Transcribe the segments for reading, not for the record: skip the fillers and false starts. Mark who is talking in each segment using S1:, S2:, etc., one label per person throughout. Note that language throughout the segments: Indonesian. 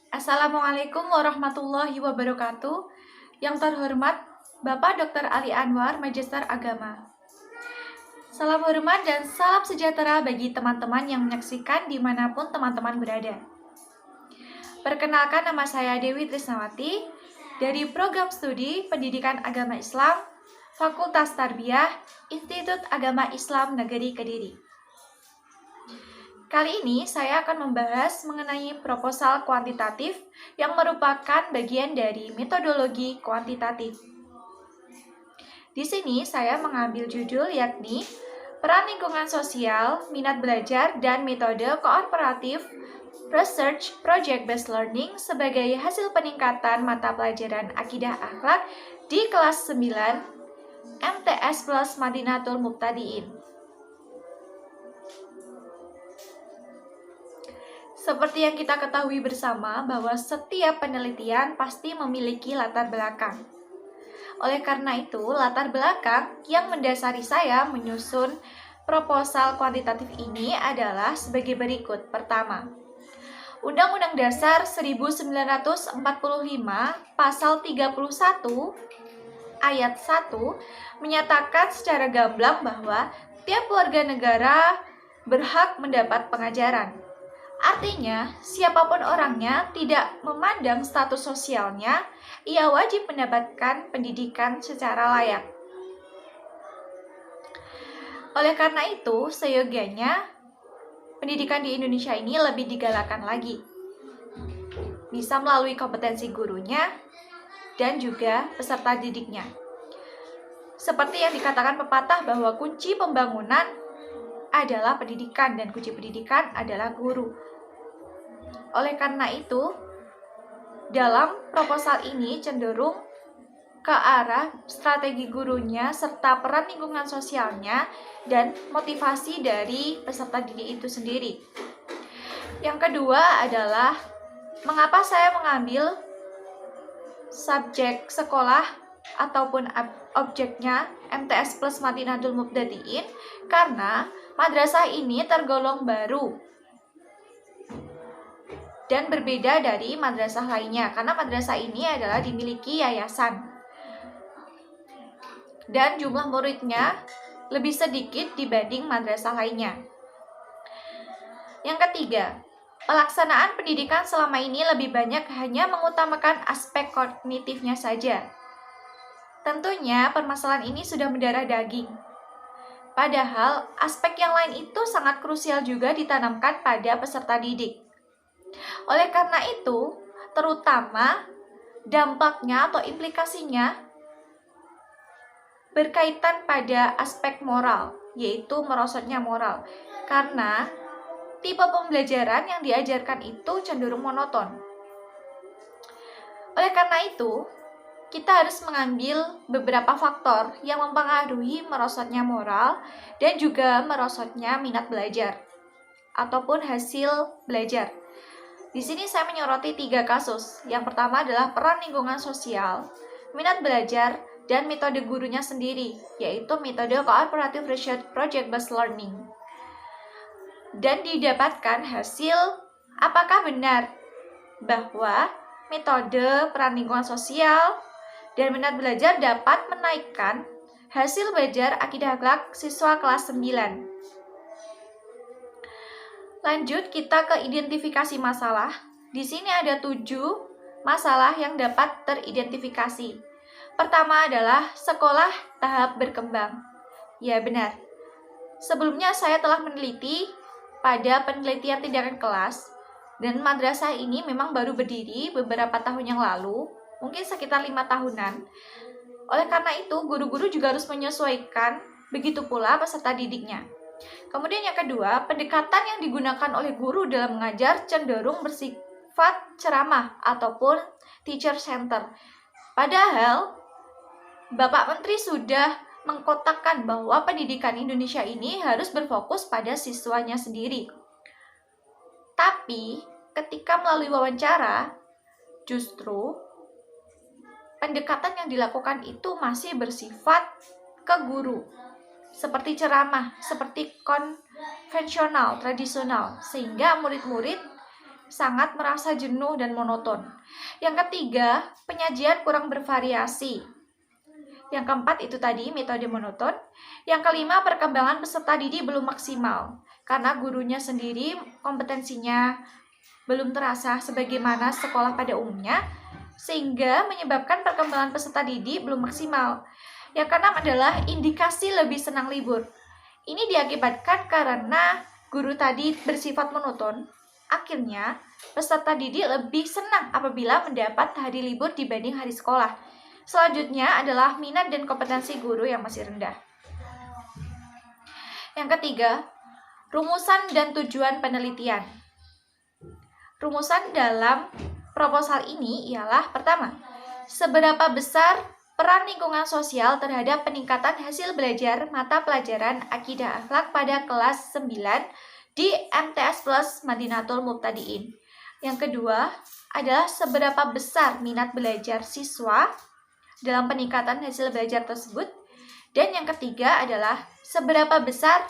S1: Assalamualaikum warahmatullahi wabarakatuh. Yang terhormat Bapak Dr. Ali Anwar, Magister Agama. Salam hormat dan salam sejahtera bagi teman-teman yang menyaksikan dimanapun teman-teman berada. Perkenalkan, nama saya Dewi Trisnawati dari Program Studi Pendidikan Agama Islam, Fakultas Tarbiyah, Institut Agama Islam Negeri Kediri. Kali ini saya akan membahas mengenai proposal kuantitatif yang merupakan bagian dari metodologi kuantitatif. Di sini saya mengambil judul yakni Peran Lingkungan Sosial, Minat Belajar, dan Metode Kooperatif Research Project Based Learning sebagai hasil peningkatan mata pelajaran Akidah Akhlak di kelas 9 MTS Plus Madinatul Mubtadiin. Seperti yang kita ketahui bersama bahwa setiap penelitian pasti memiliki latar belakang. Oleh karena itu, latar belakang yang mendasari saya menyusun proposal kuantitatif ini adalah sebagai berikut. Pertama, Undang-Undang Dasar 1945 Pasal 31 Ayat 1 menyatakan secara gamblang bahwa tiap warga negara berhak mendapat pengajaran. Artinya, siapapun orangnya tidak memandang status sosialnya, ia wajib mendapatkan pendidikan secara layak. Oleh karena itu, seyogianya pendidikan di Indonesia ini lebih digalakkan lagi. Bisa melalui kompetensi gurunya dan juga peserta didiknya. Seperti yang dikatakan pepatah bahwa kunci pembangunan adalah pendidikan dan kunci pendidikan adalah guru. Oleh karena itu, dalam proposal ini cenderung ke arah strategi gurunya serta peran lingkungan sosialnya dan motivasi dari peserta didik itu sendiri. Yang kedua adalah mengapa saya mengambil subjek sekolah ataupun objeknya MTS Plus Madinatul Mubtadiin, karena madrasah ini tergolong baru dan berbeda dari madrasah lainnya, karena madrasah ini adalah dimiliki yayasan dan jumlah muridnya lebih sedikit dibanding madrasah lainnya. Yang ketiga, pelaksanaan pendidikan selama ini lebih banyak hanya mengutamakan aspek kognitifnya saja. Tentunya permasalahan ini sudah mendarah daging. Padahal aspek yang lain itu sangat krusial juga ditanamkan pada peserta didik. Oleh karena itu, terutama dampaknya atau implikasinya berkaitan pada aspek moral, yaitu merosotnya moral. Karena tipe pembelajaran yang diajarkan itu cenderung monoton. Oleh karena itu, kita harus mengambil beberapa faktor yang mempengaruhi merosotnya moral dan juga merosotnya minat belajar ataupun hasil belajar. Di sini saya menyoroti 3 kasus. Yang pertama adalah peran lingkungan sosial, minat belajar, dan metode gurunya sendiri, yaitu metode Cooperative Research Project Based Learning. Dan didapatkan hasil apakah benar bahwa metode peran lingkungan sosial dan minat belajar dapat menaikkan hasil belajar akidah akhlak siswa kelas 9. Lanjut kita ke identifikasi masalah. Di sini ada 7 masalah yang dapat teridentifikasi. Pertama adalah sekolah tahap berkembang. Ya benar. Sebelumnya saya telah meneliti pada penelitian tindakan kelas, dan madrasah ini memang baru berdiri beberapa tahun yang lalu, mungkin sekitar 5 tahunan. Oleh karena itu, guru-guru juga harus menyesuaikan, begitu pula peserta didiknya. Kemudian yang kedua, pendekatan yang digunakan oleh guru dalam mengajar cenderung bersifat ceramah ataupun teacher center. Padahal Bapak Menteri sudah mengkotakkan bahwa pendidikan Indonesia ini harus berfokus pada siswanya sendiri. Tapi ketika melalui wawancara, justru pendekatan yang dilakukan itu masih bersifat ke guru. Seperti ceramah, seperti konvensional, tradisional, sehingga murid-murid sangat merasa jenuh dan monoton. Yang ketiga, penyajian kurang bervariasi. Yang keempat itu tadi metode monoton. Yang kelima, perkembangan peserta didik belum maksimal karena gurunya sendiri kompetensinya belum terasa sebagaimana sekolah pada umumnya, sehingga menyebabkan perkembangan peserta didik belum maksimal. Yang keenam adalah indikasi lebih senang libur. Ini diakibatkan karena guru tadi bersifat monoton. Akhirnya, peserta didik lebih senang apabila mendapat hari libur dibanding hari sekolah. Selanjutnya adalah minat dan kompetensi guru yang masih rendah. Yang ketiga, rumusan dan tujuan penelitian. Rumusan dalam proposal ini ialah pertama, seberapa besar peran lingkungan sosial terhadap peningkatan hasil belajar mata pelajaran akidah akhlak pada kelas 9 di MTS Plus Madinatul Mubtadiin. Yang kedua adalah seberapa besar minat belajar siswa dalam peningkatan hasil belajar tersebut. Dan yang ketiga adalah seberapa besar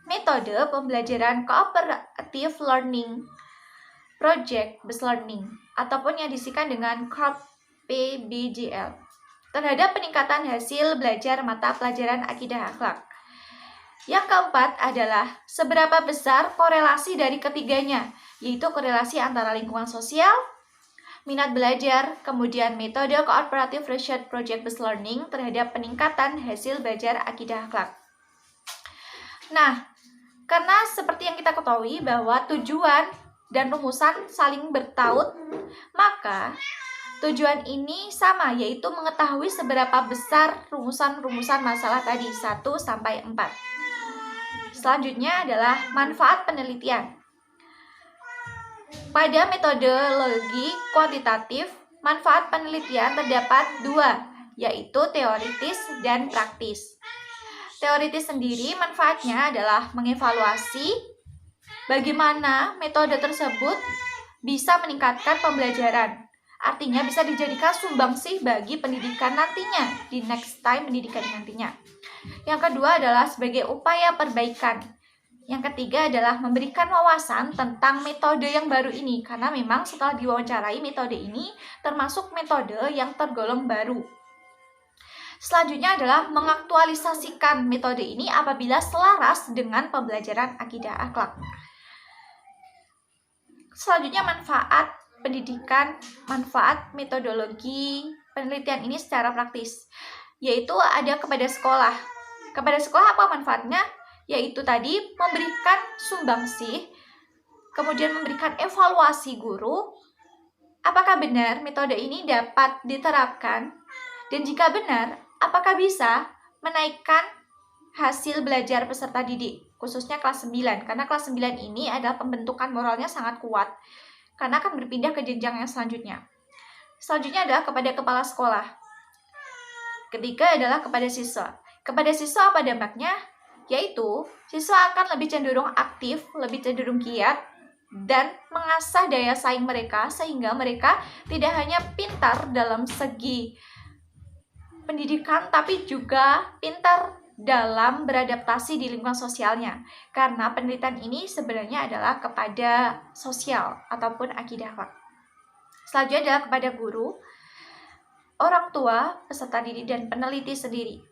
S1: metode pembelajaran cooperative learning, project based learning, ataupun yang disingkat dengan CORP PBGL, terhadap peningkatan hasil belajar mata pelajaran akidah akhlak. Yang keempat adalah seberapa besar korelasi dari ketiganya, yaitu korelasi antara lingkungan sosial, minat belajar, kemudian metode cooperative research project based learning terhadap peningkatan hasil belajar akidah akhlak. Nah, karena seperti yang kita ketahui bahwa tujuan dan rumusan saling bertaut, maka tujuan ini sama, yaitu mengetahui seberapa besar rumusan-rumusan masalah tadi 1 sampai 4. Selanjutnya adalah manfaat penelitian. Pada metodologi kuantitatif, manfaat penelitian terdapat 2, yaitu teoritis dan praktis. Teoritis sendiri manfaatnya adalah mengevaluasi bagaimana metode tersebut bisa meningkatkan pembelajaran. Artinya bisa dijadikan sumbangsih bagi pendidikan nantinya, di next time pendidikan nantinya. Yang kedua adalah sebagai upaya perbaikan. Yang ketiga adalah memberikan wawasan tentang metode yang baru ini, karena memang setelah diwawancarai metode ini termasuk metode yang tergolong baru. Selanjutnya adalah mengaktualisasikan metode ini apabila selaras dengan pembelajaran akidah akhlak. Selanjutnya manfaat pendidikan, manfaat metodologi penelitian ini secara praktis, yaitu ada kepada sekolah. Kepada sekolah apa manfaatnya? Yaitu tadi memberikan sumbangsih, kemudian memberikan evaluasi guru, apakah benar metode ini dapat diterapkan, dan jika benar, apakah bisa menaikkan hasil belajar peserta didik, khususnya kelas 9, karena kelas 9 ini adalah pembentukan moralnya sangat kuat, karena akan berpindah ke jenjang yang selanjutnya. Selanjutnya adalah kepada kepala sekolah. Ketiga adalah kepada siswa. Kepada siswa apa dampaknya? Yaitu, siswa akan lebih cenderung aktif, lebih cenderung giat, dan mengasah daya saing mereka, sehingga mereka tidak hanya pintar dalam segi pendidikan, tapi juga pintar dalam beradaptasi di lingkungan sosialnya. Karena penelitian ini sebenarnya adalah kepada sosial ataupun akidah akhlak. Selanjutnya adalah kepada guru, orang tua, peserta didik, dan peneliti sendiri.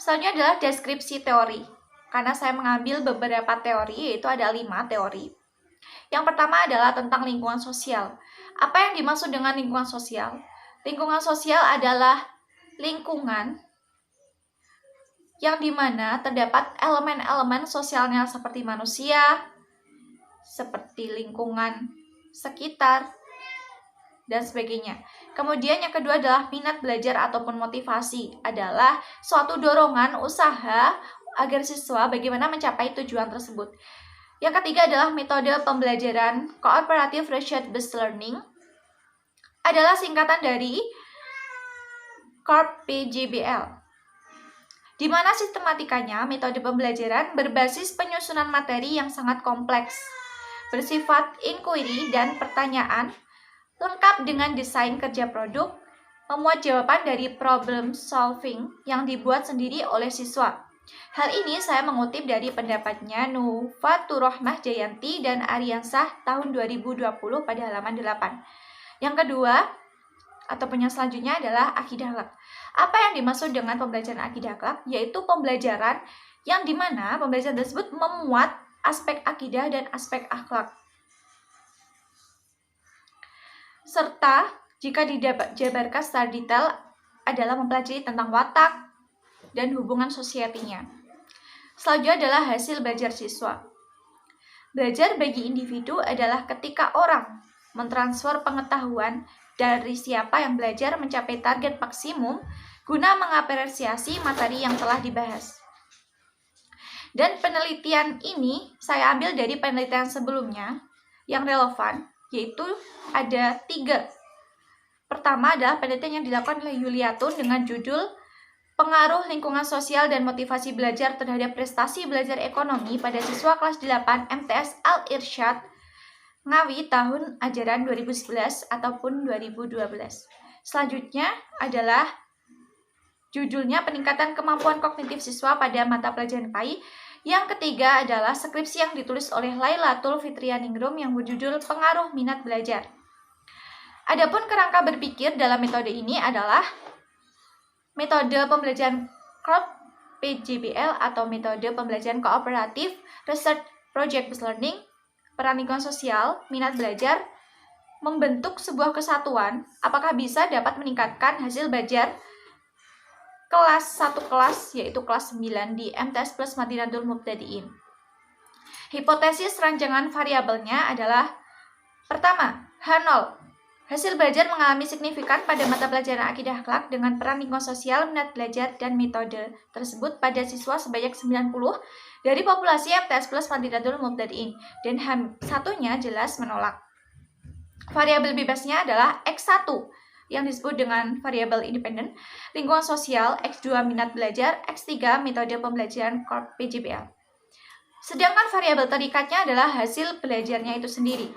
S1: Selanjutnya adalah deskripsi teori. Karena saya mengambil beberapa teori, yaitu ada 5 teori. Yang pertama adalah tentang lingkungan sosial. Apa yang dimaksud dengan lingkungan sosial? Lingkungan sosial adalah lingkungan yang dimana terdapat elemen-elemen sosialnya seperti manusia, seperti lingkungan sekitar, dan sebagainya. Kemudian yang kedua adalah minat belajar ataupun motivasi, adalah suatu dorongan usaha agar siswa bagaimana mencapai tujuan tersebut. Yang ketiga adalah metode pembelajaran cooperative research based learning, adalah singkatan dari CORP PJBL, di mana sistematikanya metode pembelajaran berbasis penyusunan materi yang sangat kompleks, bersifat inquiry dan pertanyaan, lengkap dengan desain kerja produk, memuat jawaban dari problem solving yang dibuat sendiri oleh siswa. Hal ini saya mengutip dari pendapatnya Nufatur Rohmah Jayanti dan Ariansah tahun 2020 pada halaman 8. Yang kedua, ataupun yang selanjutnya adalah akidah akhlak. Apa yang dimaksud dengan pembelajaran akidah akhlak? Yaitu pembelajaran yang dimana pembelajaran tersebut memuat aspek akidah dan aspek akhlak. Serta jika dijabarkan secara detail adalah mempelajari tentang watak dan hubungan sosiatinya. Selanjutnya adalah hasil belajar siswa. Belajar bagi individu adalah ketika orang mentransfer pengetahuan dari siapa yang belajar mencapai target maksimum guna mengapresiasi materi yang telah dibahas. Dan penelitian ini saya ambil dari penelitian sebelumnya yang relevan, yaitu ada 3. Pertama adalah penelitian yang dilakukan oleh Yuliatun dengan judul Pengaruh lingkungan sosial dan motivasi belajar terhadap prestasi belajar ekonomi pada siswa kelas 8 MTS Al-Irsyad Ngawi tahun ajaran 2011 ataupun 2012. Selanjutnya adalah judulnya Peningkatan Kemampuan Kognitif Siswa pada Mata Pelajaran PAI. Yang ketiga adalah skripsi yang ditulis oleh Lailatul Fitrianingrum yang berjudul Pengaruh Minat Belajar. Adapun kerangka berpikir dalam metode ini adalah metode pembelajaran CROP PJBL atau metode pembelajaran kooperatif, research project based learning, peran lingkungan sosial, minat belajar, membentuk sebuah kesatuan, apakah bisa dapat meningkatkan hasil belajar kelas 1 kelas, yaitu kelas 9 di MTS plus Madinatul Mubtadiin. Hipotesis ranjangan variabelnya adalah pertama, H0. Hasil belajar mengalami signifikan pada mata pelajaran akidah akhlak dengan peran lingkungan sosial, minat belajar, dan metode tersebut pada siswa sebanyak 90 dari populasi MTS plus Madinatul Mubtadiin, dan satunya jelas menolak. Variabel bebasnya adalah X1 yang disebut dengan variabel independen, lingkungan sosial, X2 minat belajar, X3 metode pembelajaran CORP PJBL. Sedangkan variabel terikatnya adalah hasil belajarnya itu sendiri.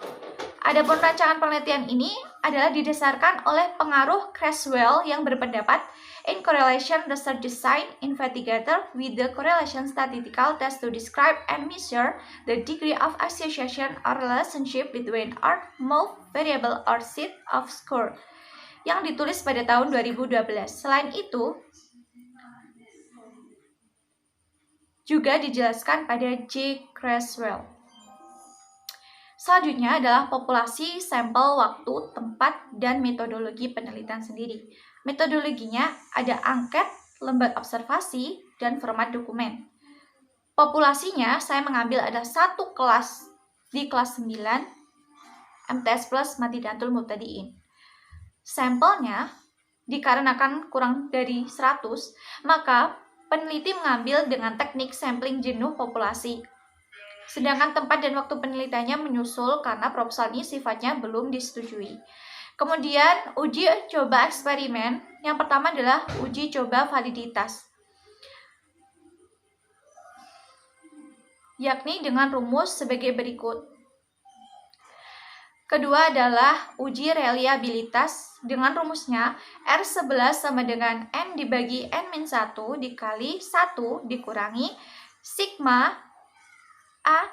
S1: Adapun rancangan penelitian ini adalah didasarkan oleh pengaruh Creswell yang berpendapat in correlation research design investigator with the correlation statistical test to describe and measure the degree of association or relationship between or move variable or set of score yang ditulis pada tahun 2012. Selain itu, juga dijelaskan pada J. Creswell. Selanjutnya adalah populasi, sampel, waktu, tempat, dan metodologi penelitian sendiri. Metodologinya ada angket, lembar observasi, dan format dokumen. Populasinya saya mengambil ada 1 kelas di kelas 9 MTS plus Madinatul Mubtadiin. Sampelnya dikarenakan kurang dari 100, maka peneliti mengambil dengan teknik sampling jenuh populasi. Sedangkan tempat dan waktu penelitiannya menyusul karena proposal ini sifatnya belum disetujui. Kemudian uji coba eksperimen, yang pertama adalah uji coba validitas, yakni dengan rumus sebagai berikut. Kedua adalah uji reliabilitas dengan rumusnya R11 sama dengan N dibagi N-1 dikali 1 dikurangi sigma A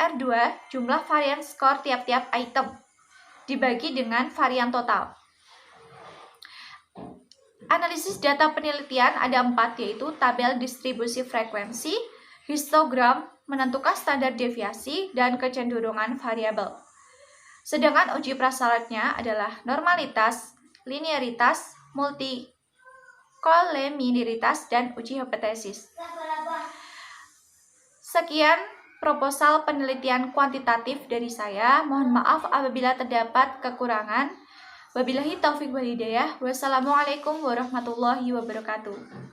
S1: R2 jumlah varian skor tiap-tiap item dibagi dengan varian total. Analisis data penelitian ada 4, yaitu tabel distribusi frekuensi, histogram, menentukan standar deviasi, dan kecenderungan variabel. Sedangkan uji prasyaratnya adalah normalitas, linearitas, multikoleminiaritas, dan uji hipotesis. Sekian proposal penelitian kuantitatif dari saya. Mohon maaf apabila terdapat kekurangan. Wabillahi taufiq wal hidayah. Wassalamualaikum warahmatullahi wabarakatuh.